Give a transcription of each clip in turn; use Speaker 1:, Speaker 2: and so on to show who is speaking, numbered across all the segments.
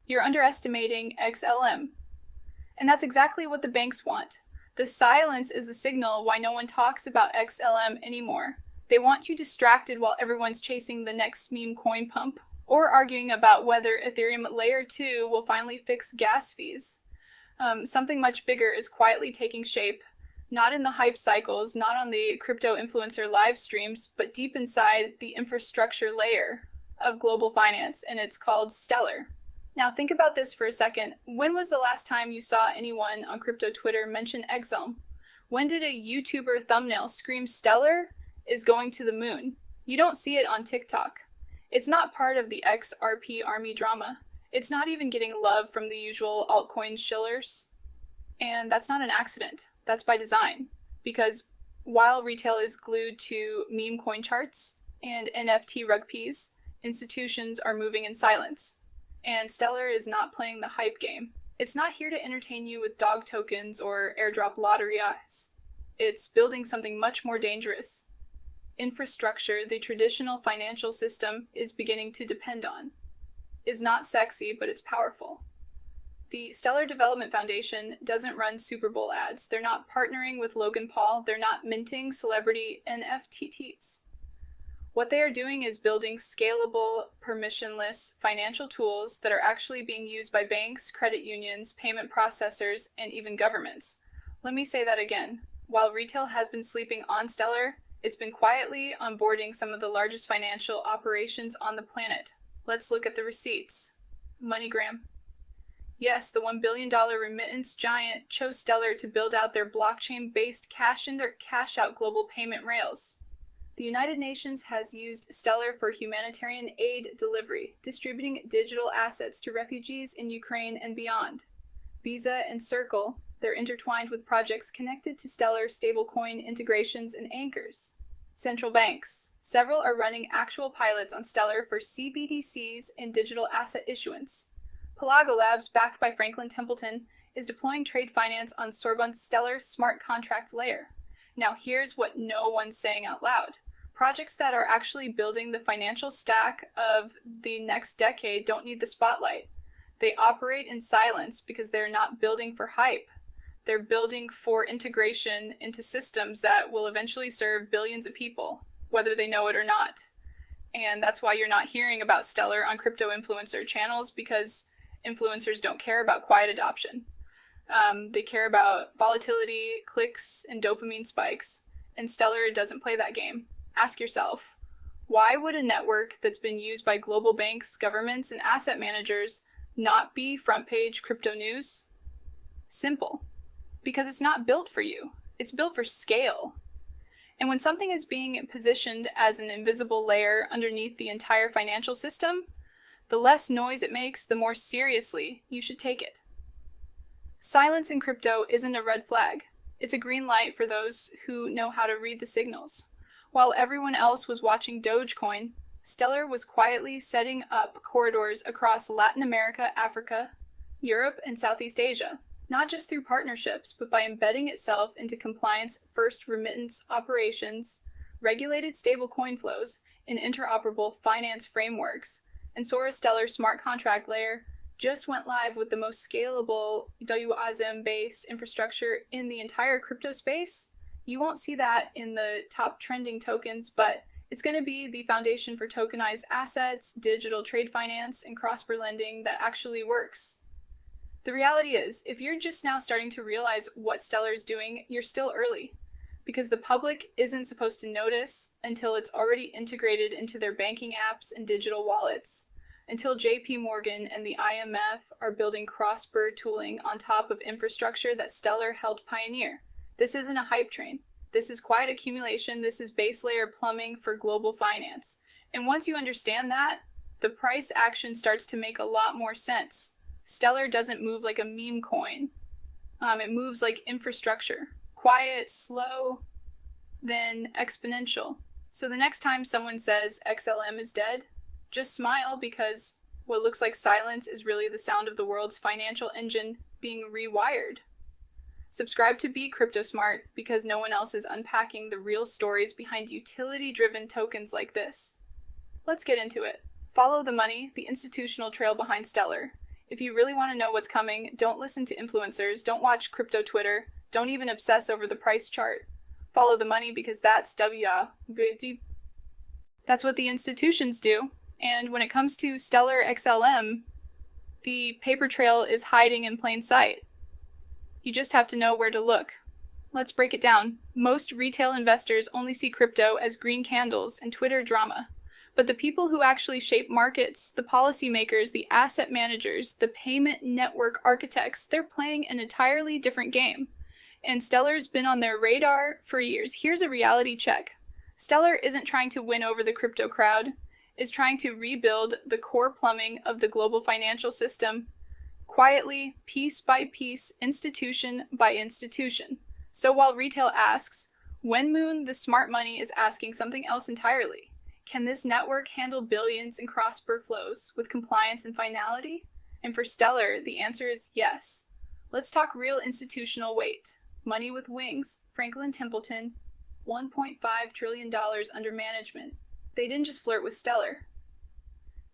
Speaker 1: You're underestimating XLM. And that's exactly what the banks want. The silence is the signal why no one talks about XLM anymore. They want you distracted while everyone's chasing the next meme coin pump, or arguing about whether Ethereum Layer 2 will finally fix gas fees. Something much bigger is quietly taking shape, not in the hype cycles, not on the crypto influencer live streams, but deep inside the infrastructure layer of global finance, and it's called Stellar. Now think about this for a second. When was the last time you saw anyone on crypto Twitter mention XLM? When did a YouTuber thumbnail scream Stellar is going to the moon? You don't see it on TikTok. It's not part of the XRP army drama. It's not even getting love from the usual altcoin shillers. And that's not an accident. That's by design. Because while retail is glued to meme coin charts and NFT rug peas, institutions are moving in silence. And Stellar is not playing the hype game. It's not here to entertain you with dog tokens or airdrop lottery eyes. It's building something much more dangerous. Infrastructure the traditional financial system is beginning to depend on. Is not sexy, but it's powerful. The Stellar Development Foundation doesn't run Super Bowl ads. They're not partnering with Logan Paul. They're not minting celebrity NFTs. What they are doing is building scalable, permissionless financial tools that are actually being used by banks, credit unions, payment processors, and even governments. Let me say that again. While retail has been sleeping on Stellar, it's been quietly onboarding some of the largest financial operations on the planet. Let's look at the receipts. MoneyGram. Yes, the $1 billion remittance giant chose Stellar to build out their blockchain-based cash-in or cash-out global payment rails. The United Nations has used Stellar for humanitarian aid delivery, distributing digital assets to refugees in Ukraine and beyond. Visa and Circle, they're intertwined with projects connected to Stellar stablecoin integrations and anchors. Central banks. Several are running actual pilots on Stellar for CBDCs and digital asset issuance. Pelago Labs, backed by Franklin Templeton, is deploying trade finance on Sorbonne's Stellar smart contract layer. Now here's what no one's saying out loud. Projects that are actually building the financial stack of the next decade don't need the spotlight. They operate in silence because they're not building for hype. They're building for integration into systems that will eventually serve billions of people, whether they know it or not. And that's why you're not hearing about Stellar on crypto influencer channels, because influencers don't care about quiet adoption. They care about volatility, clicks, and dopamine spikes, and Stellar doesn't play that game. Ask yourself, why would a network that's been used by global banks, governments, and asset managers not be front page crypto news? Simple. Because it's not built for you. It's built for scale. And when something is being positioned as an invisible layer underneath the entire financial system, the less noise it makes, the more seriously you should take it. Silence in crypto isn't a red flag. It's a green light for those who know how to read the signals. While everyone else was watching Dogecoin, Stellar was quietly setting up corridors across Latin America, Africa, Europe, and Southeast Asia, not just through partnerships, but by embedding itself into compliance-first remittance operations, regulated stablecoin flows, and interoperable finance frameworks. And Sora Stellar smart contract layer just went live with the most scalable WASM-based infrastructure in the entire crypto space. You won't see that in the top trending tokens, but it's going to be the foundation for tokenized assets, digital trade finance, and cross-border lending that actually works. The reality is, if you're just now starting to realize what Stellar is doing, you're still early, because the public isn't supposed to notice until it's already integrated into their banking apps and digital wallets, until JP Morgan and the IMF are building cross-border tooling on top of infrastructure that Stellar helped pioneer. This isn't a hype train. This is quiet accumulation. This is base layer plumbing for global finance. And once you understand that, the price action starts to make a lot more sense. Stellar doesn't move like a meme coin. It moves like infrastructure. Quiet, slow, then exponential. So the next time someone says XLM is dead, just smile, because what looks like silence is really the sound of the world's financial engine being rewired. Subscribe to Be Crypto Smart, because no one else is unpacking the real stories behind utility-driven tokens like this. Let's get into it. Follow the money, the institutional trail behind Stellar. If you really want to know what's coming, don't listen to influencers, don't watch crypto Twitter, don't even obsess over the price chart. Follow the money because that's that's what the institutions do. And when it comes to Stellar XLM, the paper trail is hiding in plain sight. You just have to know where to look. Let's break it down. Most retail investors only see crypto as green candles and Twitter drama. But the people who actually shape markets, the policymakers, the asset managers, the payment network architects, they're playing an entirely different game. And Stellar's been on their radar for years. Here's a reality check. Stellar isn't trying to win over the crypto crowd, is trying to rebuild the core plumbing of the global financial system, quietly, piece by piece, institution by institution. So while retail asks, Wenmoon, the smart money, is asking something else entirely. Can this network handle billions in cross-border flows with compliance and finality? And for Stellar, the answer is yes. Let's talk real institutional weight. Money with wings, Franklin Templeton, $1.5 trillion under management. They didn't just flirt with Stellar.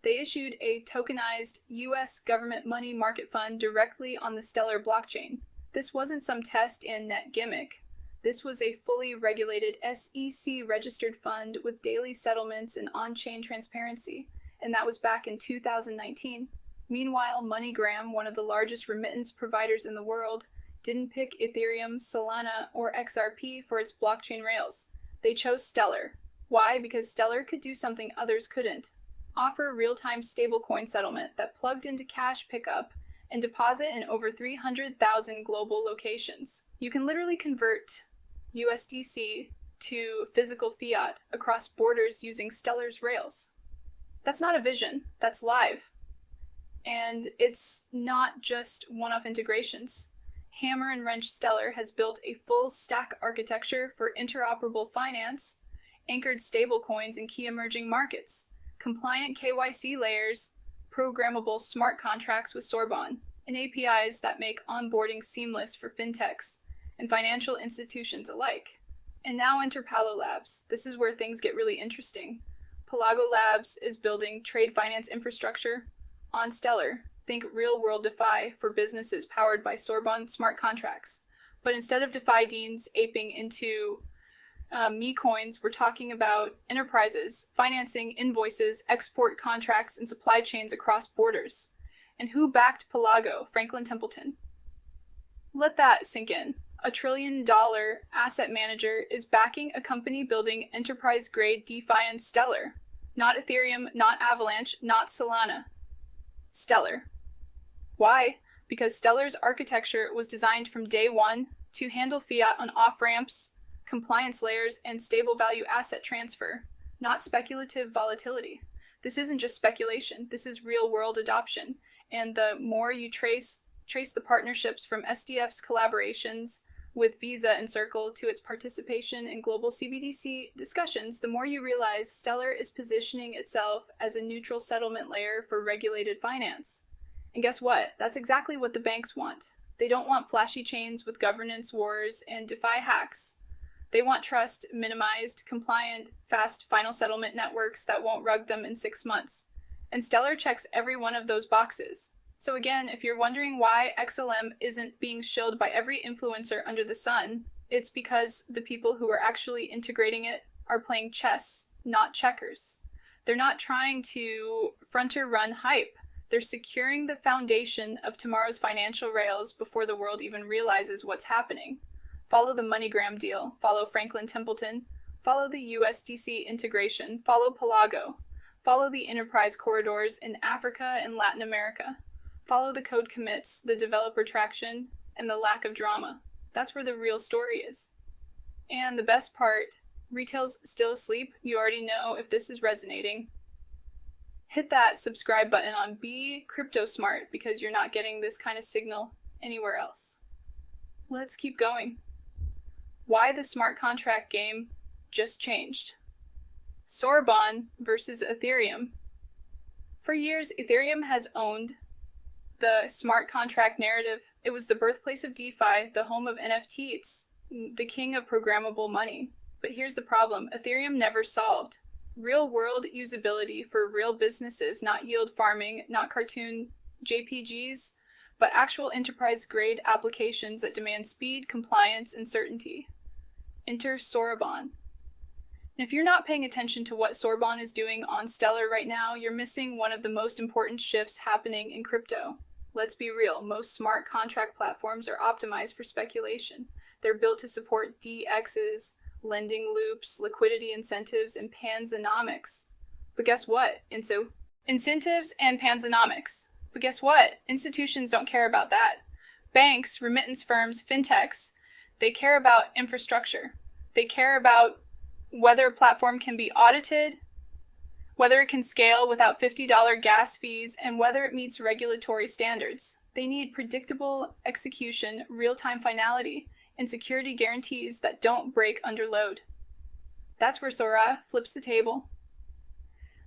Speaker 1: They issued a tokenized U.S. government money market fund directly on the Stellar blockchain. This wasn't some test and net gimmick. This was a fully regulated SEC-registered fund with daily settlements and on-chain transparency, and that was back in 2019. Meanwhile, MoneyGram, one of the largest remittance providers in the world, didn't pick Ethereum, Solana, or XRP for its blockchain rails. They chose Stellar. Why? Because Stellar could do something others couldn't. Offer real-time stablecoin settlement that plugged into cash pickup and deposit in over 300,000 global locations. You can literally convert USDC to physical fiat across borders using Stellar's rails. That's not a vision, that's live. And it's not just one-off integrations. Hammer and Wrench Stellar has built a full stack architecture for interoperable finance, anchored stablecoins in key emerging markets, compliant KYC layers, programmable smart contracts with Sorbonne, and APIs that make onboarding seamless for fintechs and financial institutions alike. And now enter Palo Labs. This is where things get really interesting. Pelago Labs is building trade finance infrastructure on Stellar. Think real-world DeFi for businesses powered by Sorbonne smart contracts. But instead of DeFi deans aping into me coins, we're talking about enterprises financing invoices, export contracts, and supply chains across borders. And who backed Pelago? Franklin Templeton. Let that sink in. $1 trillion asset manager is backing a company building enterprise-grade DeFi and Stellar. Not Ethereum, not Avalanche, not Solana. Stellar. Why? Because Stellar's architecture was designed from day one to handle fiat on off-ramps, compliance layers, and stable value asset transfer, not speculative volatility. This isn't just speculation, this is real-world adoption. And the more you trace the partnerships from SDF's collaborations with Visa and Circle to its participation in global CBDC discussions, the more you realize Stellar is positioning itself as a neutral settlement layer for regulated finance. And guess what? That's exactly what the banks want. They don't want flashy chains with governance wars and DeFi hacks. They want trust, minimized, compliant, fast final settlement networks that won't rug them in 6 months. And Stellar checks every one of those boxes. So again, if you're wondering why XLM isn't being shilled by every influencer under the sun, it's because the people who are actually integrating it are playing chess, not checkers. They're not trying to front or run hype. They're securing the foundation of tomorrow's financial rails before the world even realizes what's happening. Follow the MoneyGram deal, follow Franklin Templeton, follow the USDC integration, follow Pelago, follow the enterprise corridors in Africa and Latin America. Follow the code commits, the developer traction, and the lack of drama. That's where the real story is. And the best part, retail's still asleep. You already know if this is resonating. Hit that subscribe button on Be Crypto Smart because you're not getting this kind of signal anywhere else. Let's keep going. Why the smart contract game just changed. Sorbonne versus Ethereum. For years, Ethereum has owned the smart contract narrative. It was the birthplace of DeFi, the home of NFTs, the king of programmable money. But here's the problem. Ethereum never solved real-world usability for real businesses, not yield farming, not cartoon JPGs, but actual enterprise-grade applications that demand speed, compliance, and certainty. Enter Sorbonne. And if you're not paying attention to what Sorbonne is doing on Stellar right now, you're missing one of the most important shifts happening in crypto. Let's be real, most smart contract platforms are optimized for speculation. They're built to support DXs, lending loops, liquidity incentives, and panzonomics. But guess what? Incentives and panzonomics. But guess what? Institutions don't care about that. Banks, remittance firms, fintechs, they care about infrastructure. They care about whether a platform can be audited, whether it can scale without $50 gas fees, and whether it meets regulatory standards. They need predictable execution, real-time finality, and security guarantees that don't break under load. That's where Sora flips the table.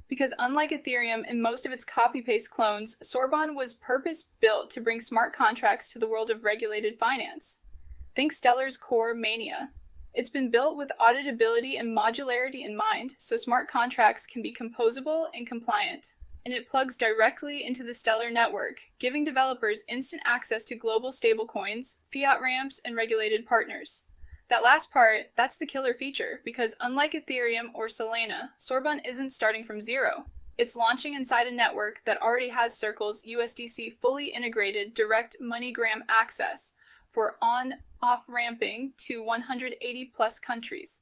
Speaker 1: Because unlike Ethereum and most of its copy-paste clones, Sorbonne was purpose-built to bring smart contracts to the world of regulated finance. Think Stellar's core mania. It's been built with auditability and modularity in mind, so smart contracts can be composable and compliant. And it plugs directly into the Stellar network, giving developers instant access to global stablecoins, fiat ramps, and regulated partners. That last part, that's the killer feature, because unlike Ethereum or Solana, Sorbonne isn't starting from zero. It's launching inside a network that already has Circle's USDC fully integrated direct MoneyGram access for on-off ramping to 180 plus countries,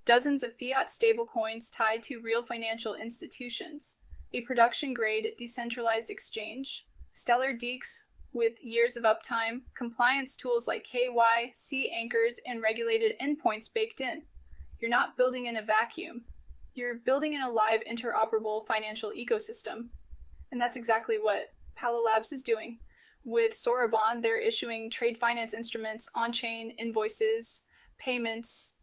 Speaker 1: dozens of fiat stablecoins tied to real financial institutions, a production-grade decentralized exchange, Stellar Deeks with years of uptime, compliance tools like KYC anchors, and regulated endpoints baked in. You're not building in a vacuum. You're building in a live interoperable financial ecosystem. And that's exactly what Palo Labs is doing. With Sorbonne, they're issuing trade finance instruments, on-chain invoices, payments,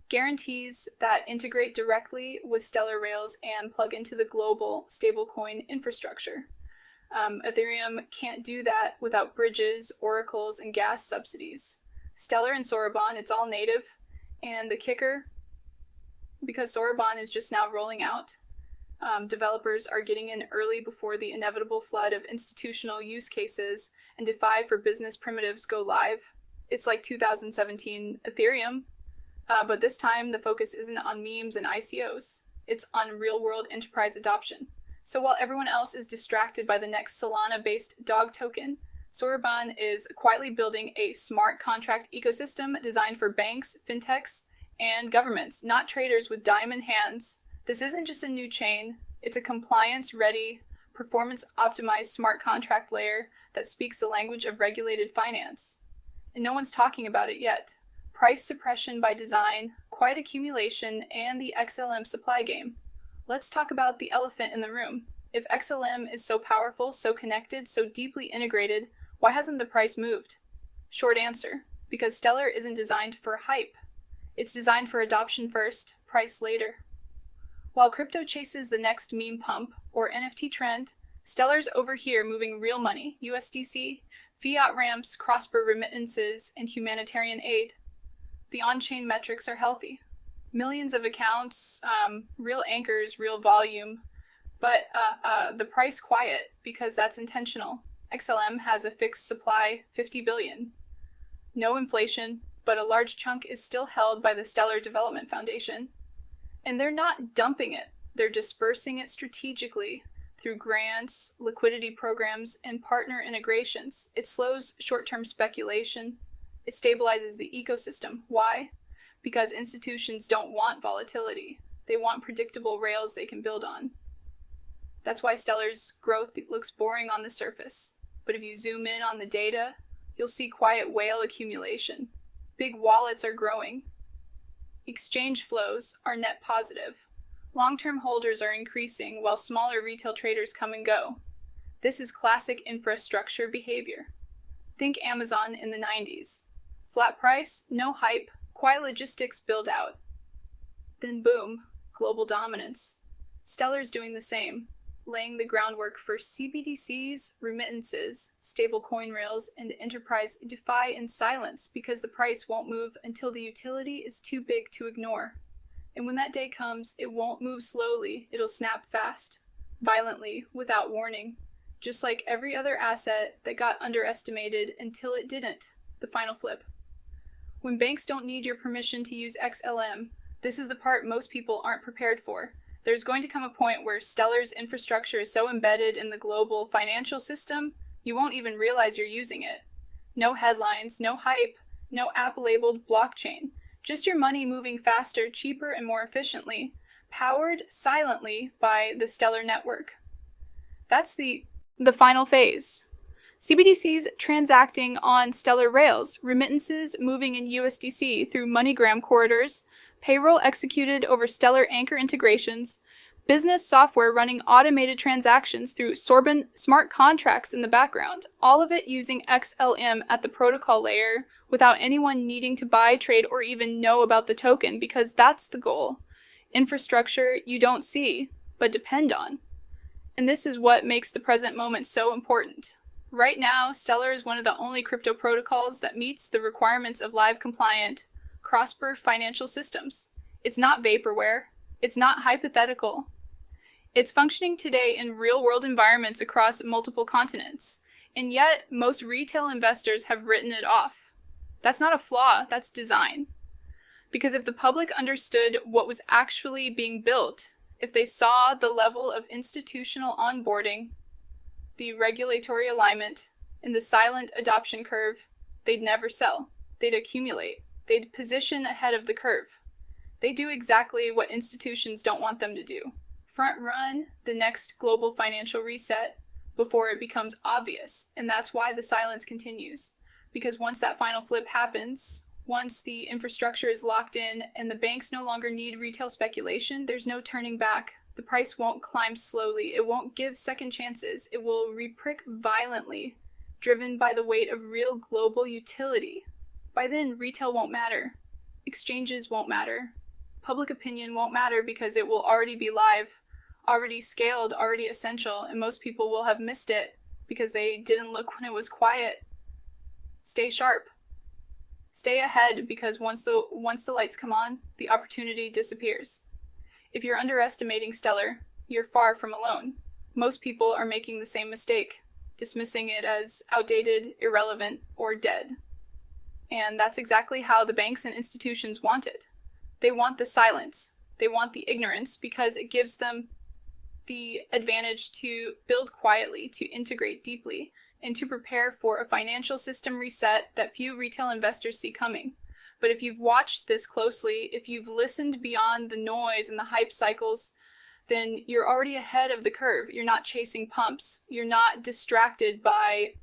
Speaker 1: guarantees that integrate directly with Stellar Rails and plug into the global stablecoin infrastructure. Ethereum can't do that without bridges, oracles, and gas subsidies. Stellar and Sorbonne, it's all native. And the kicker, because Sorbonne is just now rolling out, developers are getting in early before the inevitable flood of institutional use cases and DeFi for business primitives go live. It's like 2017 Ethereum, but this time the focus isn't on memes and ICOs. It's on real-world enterprise adoption. So while everyone else is distracted by the next Solana-based dog token, Sorbonne is quietly building a smart contract ecosystem designed for banks, fintechs, and governments, not traders with diamond hands. This isn't just a new chain, it's a compliance-ready, performance-optimized smart contract layer that speaks the language of regulated finance. And no one's talking about it yet. Price suppression by design, quiet accumulation, and the XLM supply game. Let's talk about the elephant in the room. If XLM is so powerful, so connected, so deeply integrated, why hasn't the price moved? Short answer, because Stellar isn't designed for hype. It's designed for adoption first, price later. While crypto chases the next meme pump or NFT trend, Stellar's over here moving real money, USDC, fiat ramps, cross-border remittances, and humanitarian aid. The on-chain metrics are healthy. Millions of accounts, real anchors, real volume, but the price quiet because that's intentional. XLM has a fixed supply, 50 billion. No inflation, but a large chunk is still held by the Stellar Development Foundation. And they're not dumping it, they're dispersing it strategically through grants, liquidity programs, and partner integrations. It slows short-term speculation. It stabilizes the ecosystem. Why? Because institutions don't want volatility. They want predictable rails they can build on. That's why Stellar's growth looks boring on the surface. But if you zoom in on the data, you'll see quiet whale accumulation. Big wallets are growing. Exchange flows are net positive. Long-term holders are increasing while smaller retail traders come and go. This is classic infrastructure behavior. Think Amazon in the 90s. Flat price, no hype, quiet logistics build out. Then boom, global dominance. Stellar's doing the same, laying the groundwork for CBDCs, remittances, stablecoin rails, and enterprise DeFi in silence because the price won't move until the utility is too big to ignore. And when that day comes, it won't move slowly, it'll snap fast, violently, without warning. just like every other asset that got underestimated until it didn't, the final flip. When banks don't need your permission to use XLM, this is the part most people aren't prepared for. There's going to come a point where Stellar's infrastructure is so embedded in the global financial system, you won't even realize you're using it. No headlines, no hype, no app-labeled blockchain. Just your money moving faster, cheaper, and more efficiently, powered silently by the Stellar network. That's the final phase. CBDCs transacting on Stellar rails, remittances moving in USDC through MoneyGram corridors, payroll executed over Stellar anchor integrations, business software running automated transactions through Sorbon smart contracts in the background, all of it using XLM at the protocol layer without anyone needing to buy, trade, or even know about the token, because that's the goal. Infrastructure you don't see, but depend on. And this is what makes the present moment so important. Right now, Stellar is one of the only crypto protocols that meets the requirements of live compliant, cross-border financial systems. It's not vaporware. It's not hypothetical. It's functioning today in real-world environments across multiple continents, and yet most retail investors have written it off. That's not a flaw, that's design. Because if the public understood what was actually being built, if they saw the level of institutional onboarding, the regulatory alignment, and the silent adoption curve, they'd never sell. They'd accumulate. They'd position ahead of the curve. They do exactly what institutions don't want them to do. Front run the next global financial reset before it becomes obvious, and that's why the silence continues. Because once that final flip happens, once the infrastructure is locked in and the banks no longer need retail speculation, there's no turning back. The price won't climb slowly. It won't give second chances. It will reprick violently, driven by the weight of real global utility. By then, retail won't matter. Exchanges won't matter. Public opinion won't matter because it will already be live, already scaled, already essential, and most people will have missed it because they didn't look when it was quiet. Stay sharp. Stay ahead, because once the lights come on, the opportunity disappears. If you're underestimating Stellar, you're far from alone. Most people are making the same mistake, dismissing it as outdated, irrelevant, or dead. And that's exactly how the banks and institutions want it. They want the silence. They want the ignorance because it gives them the advantage to build quietly, to integrate deeply, and to prepare for a financial system reset that few retail investors see coming. But if you've watched this closely, if you've listened beyond the noise and the hype cycles, then you're already ahead of the curve. You're not chasing pumps. You're not distracted by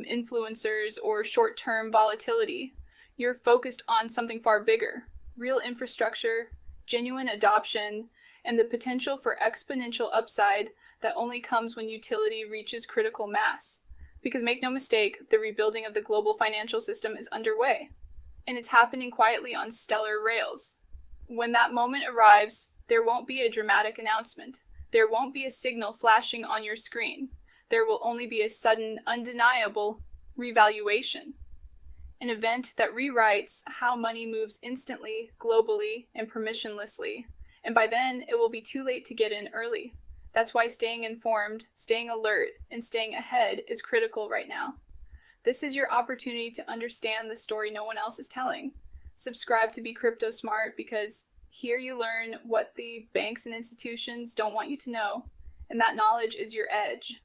Speaker 1: influencers or short-term volatility. You're focused on something far bigger. Real infrastructure, genuine adoption, and the potential for exponential upside that only comes when utility reaches critical mass. Because make no mistake, the rebuilding of the global financial system is underway, and it's happening quietly on Stellar rails. When that moment arrives, there won't be a dramatic announcement. There won't be a signal flashing on your screen. There will only be a sudden, undeniable revaluation. An event that rewrites how money moves instantly, globally, and permissionlessly. And by then, it will be too late to get in early. That's why staying informed, staying alert, and staying ahead is critical right now. This is your opportunity to understand the story no one else is telling. Subscribe to Be Crypto Smart, because here you learn what the banks and institutions don't want you to know, and that knowledge is your edge.